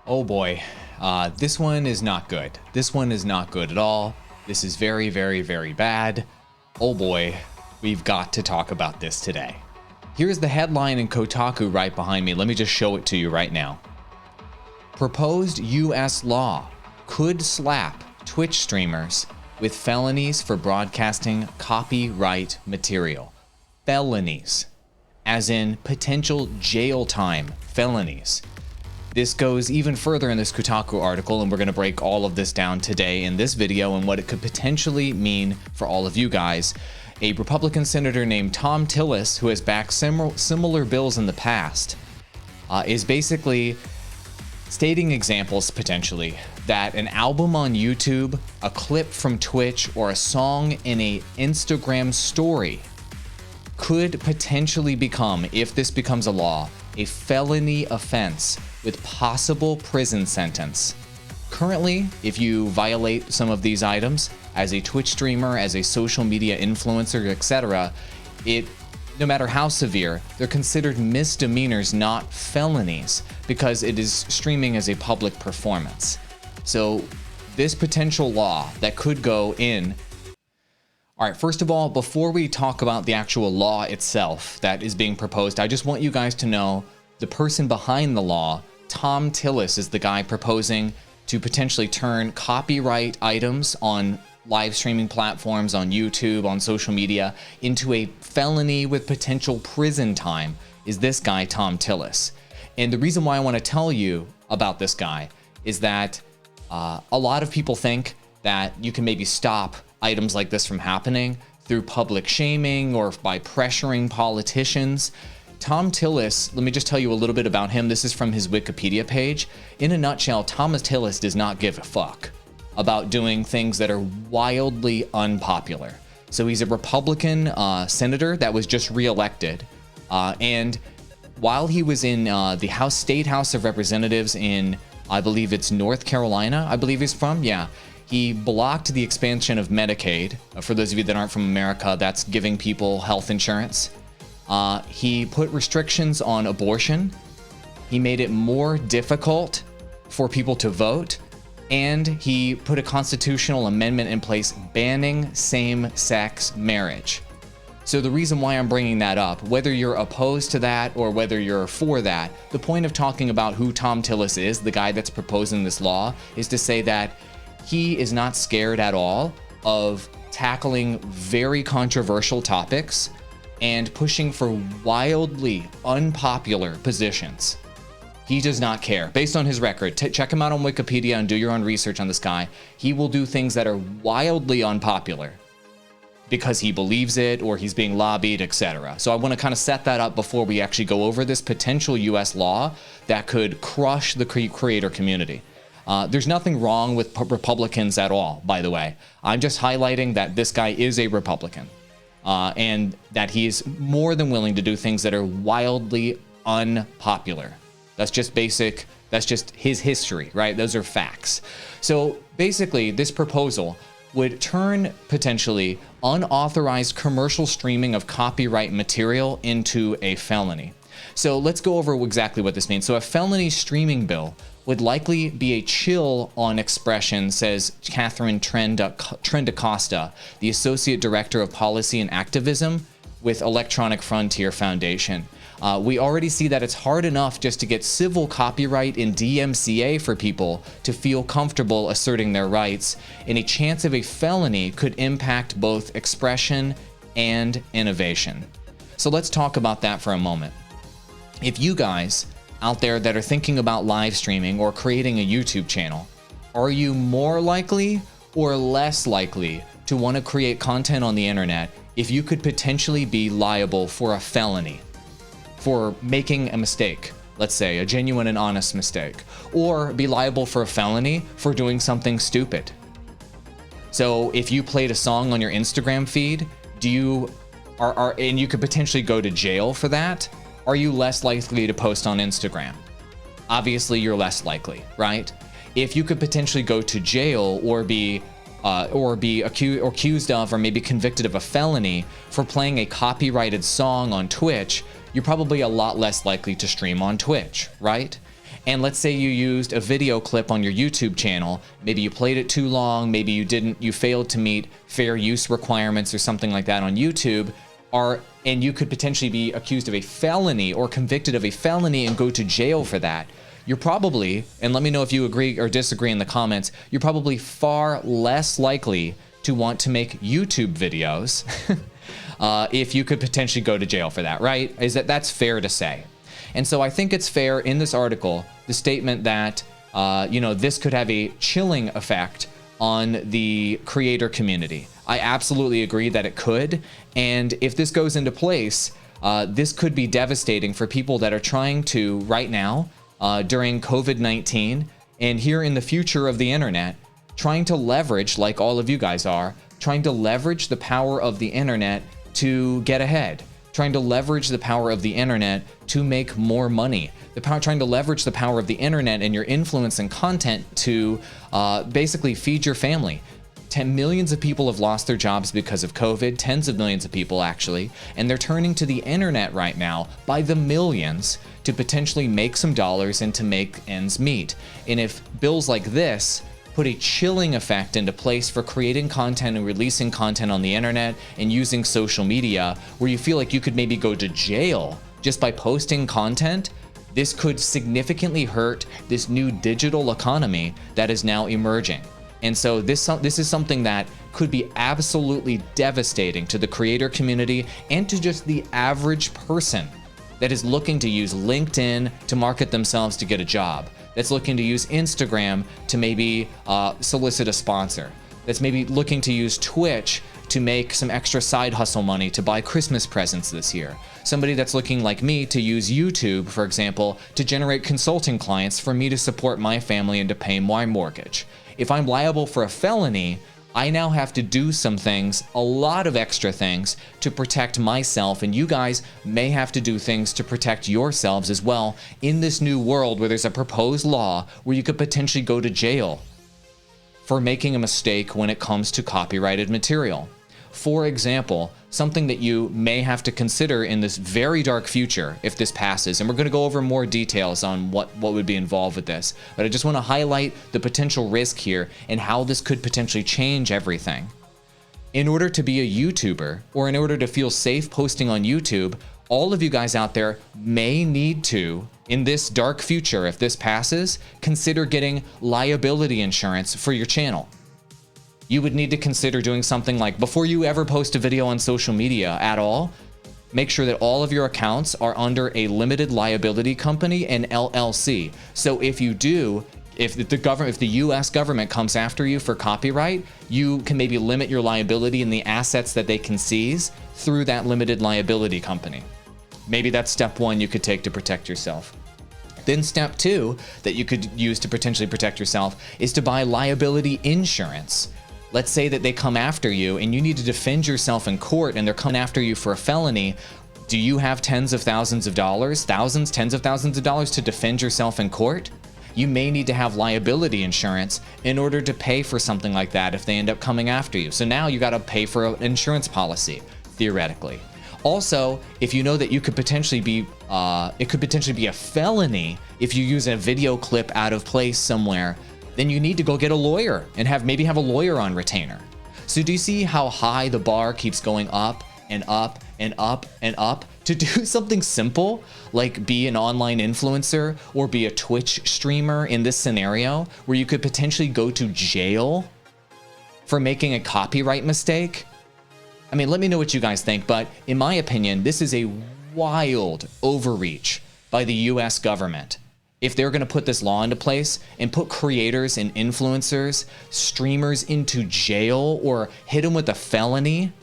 Oh boy, this one is not good. This one is not good at all. This is very, very, very bad. Oh boy, we've got to talk about this today. Here's the headline in Kotaku right behind me. Let me just show it to you right now. Proposed US law could slap Twitch streamers with felonies for broadcasting copyright material. Felonies, as in potential jail time felonies. This goes even further in this Kotaku article, and we're going to break all of this down today in this video and what it could potentially mean for all of you guys. A Republican senator named Tom Tillis, who has backed similar bills in the past, is basically stating examples potentially that an album on YouTube, a clip from Twitch, or a song in a Instagram story could potentially become, if this becomes a law, a felony offense with possible prison sentence. Currently, if you violate some of these items as a Twitch streamer, as a social media influencer, etc., no matter how severe, they're considered misdemeanors, not felonies, because it is streaming as a public performance. So this potential law that could go in. All right, first of all, before we talk about the actual law itself that is being proposed, I just want you guys to know the person behind the law, Tom Tillis, is the guy proposing to potentially turn copyright items on live streaming platforms, on YouTube, on social media, into a felony with potential prison time, is this guy, Tom Tillis. And the reason why I want to tell you about this guy is that a lot of people think that you can maybe stop items like this from happening through public shaming or by pressuring politicians. Tom Tillis, let me just tell you a little bit about him. This is from his Wikipedia page. In a nutshell, Thomas Tillis does not give a fuck about doing things that are wildly unpopular. So he's a Republican senator that was just reelected. And while he was in the State House of Representatives in, I believe it's North Carolina, I believe he's from, yeah. He blocked the expansion of Medicaid. For those of you that aren't from America, that's giving people health insurance. He put restrictions on abortion. He made it more difficult for people to vote. And he put a constitutional amendment in place banning same-sex marriage. So the reason why I'm bringing that up, whether you're opposed to that or whether you're for that, the point of talking about who Tom Tillis is, the guy that's proposing this law, is to say that he is not scared at all of tackling very controversial topics and pushing for wildly unpopular positions. He does not care. Based on his record, check him out on Wikipedia and do your own research on this guy. He will do things that are wildly unpopular because he believes it or he's being lobbied, etc. So I want to kind of set that up before we actually go over this potential US law that could crush the creator community. There's nothing wrong with Republicans at all, by the way. I'm just highlighting that this guy is a Republican and that he is more than willing to do things that are wildly unpopular. That's just basic. That's just his history, right? Those are facts. So basically, this proposal would turn potentially unauthorized commercial streaming of copyright material into a felony. So let's go over exactly what this means. So a felony streaming bill would likely be a chill on expression, says Catherine Trendacosta, the Associate Director of Policy and Activism with Electronic Frontier Foundation. We already see that it's hard enough just to get civil copyright in DMCA for people to feel comfortable asserting their rights, and a chance of a felony could impact both expression and innovation. So let's talk about that for a moment. If you guys out there that are thinking about live streaming or creating a YouTube channel, are you more likely or less likely to want to create content on the internet if you could potentially be liable for a felony for making a mistake, let's say a genuine and honest mistake, or be liable for a felony for doing something stupid? So if you played a song on your Instagram feed, and you could potentially go to jail for that, are you less likely to post on Instagram? Obviously, you're less likely, right? If you could potentially go to jail or be accused of or maybe convicted of a felony for playing a copyrighted song on Twitch, you're probably a lot less likely to stream on Twitch, right? and let's say you used a video clip on your YouTube channel, maybe you played it too long, maybe you failed to meet fair use requirements or something like that on YouTube, and you could potentially be accused of a felony or convicted of a felony and go to jail for that. You're probably, and let me know if you agree or disagree in the comments, you're probably far less likely to want to make YouTube videos if you could potentially go to jail for that, right? That's fair to say. And so I think it's fair in this article, the statement that, this could have a chilling effect on the creator community. I absolutely agree that it could. And if this goes into place, this could be devastating for people that are trying to, right now, during COVID-19 and here in the future of the internet, trying to leverage, like all of you guys are, trying to leverage the power of the internet to get ahead, trying to leverage the power of the internet to make more money, trying to leverage the power of the internet and your influence and content to basically feed your family. Millions of people have lost their jobs because of COVID, tens of millions of people actually, and they're turning to the internet right now by the millions to potentially make some dollars and to make ends meet. And if bills like this put a chilling effect into place for creating content and releasing content on the internet and using social media, where you feel like you could maybe go to jail just by posting content, this could significantly hurt this new digital economy that is now emerging. And so this is something that could be absolutely devastating to the creator community and to just the average person that is looking to use LinkedIn to market themselves to get a job, that's looking to use Instagram to maybe solicit a sponsor, that's maybe looking to use Twitch to make some extra side hustle money to buy Christmas presents this year. Somebody that's looking like me to use YouTube, for example, to generate consulting clients for me to support my family and to pay my mortgage. If I'm liable for a felony, I now have to do some things, a lot of extra things, to protect myself, and you guys may have to do things to protect yourselves as well in this new world where there's a proposed law where you could potentially go to jail for making a mistake when it comes to copyrighted material. For example, something that you may have to consider in this very dark future if this passes, and we're going to go over more details on what would be involved with this, but I just want to highlight the potential risk here and how this could potentially change everything. In order to be a YouTuber, or in order to feel safe posting on YouTube, all of you guys out there may need to, in this dark future, if this passes, consider getting liability insurance for your channel. You would need to consider doing something like, before you ever post a video on social media at all, make sure that all of your accounts are under a limited liability company, an LLC. So if you do, if the US government comes after you for copyright, you can maybe limit your liability and the assets that they can seize through that limited liability company. Maybe that's step one you could take to protect yourself. Then step two that you could use to potentially protect yourself is to buy liability insurance. Let's say that they come after you and you need to defend yourself in court and they're coming after you for a felony. Do you have tens of thousands of dollars, thousands, tens of thousands of dollars to defend yourself in court? You may need to have liability insurance in order to pay for something like that if they end up coming after you. So now you got to pay for an insurance policy, theoretically. Also, if you know that you could potentially be, it could potentially be a felony if you use a video clip out of place somewhere, then you need to go get a lawyer and maybe have a lawyer on retainer. So do you see how high the bar keeps going up and up and up and up to do something simple like be an online influencer or be a Twitch streamer in this scenario where you could potentially go to jail for making a copyright mistake? I mean, let me know what you guys think, but in my opinion, this is a wild overreach by the US government. If they're going to put this law into place and put creators and influencers, streamers into jail or hit them with a felony,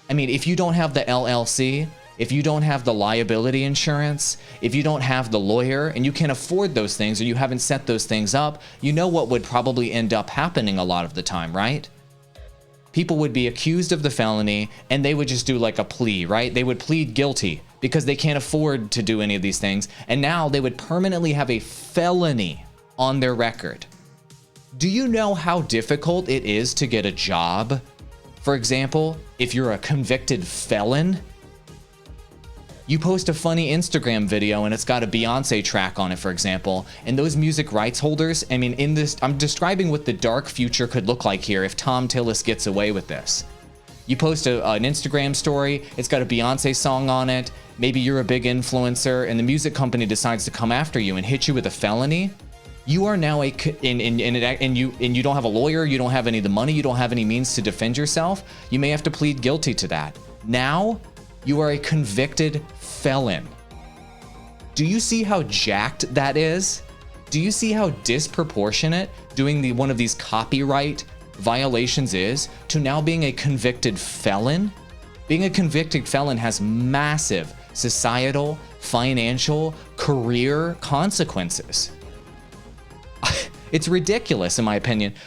I mean, if you don't have the LLC, if you don't have the liability insurance, if you don't have the lawyer and you can't afford those things or you haven't set those things up, you know what would probably end up happening a lot of the time, right? People would be accused of the felony and they would just do like a plea, right? They would plead guilty because they can't afford to do any of these things. And now they would permanently have a felony on their record. Do you know how difficult it is to get a job? For example, if you're a convicted felon, You post a funny Instagram video and it's got a Beyonce track on it, for example, and those music rights holders, I mean, in this, I'm describing what the dark future could look like here if Tom Tillis gets away with this. You post an Instagram story, it's got a Beyonce song on it, maybe you're a big influencer, and the music company decides to come after you and hit you with a felony. You are now and you don't have a lawyer, you don't have any of the money, you don't have any means to defend yourself. You may have to plead guilty to that. Now, you are a convicted felon. Do you see how jacked that is? Do you see how disproportionate doing one of these copyright violations is to now being a convicted felon? Being a convicted felon has massive societal, financial, career consequences. It's ridiculous, in my opinion.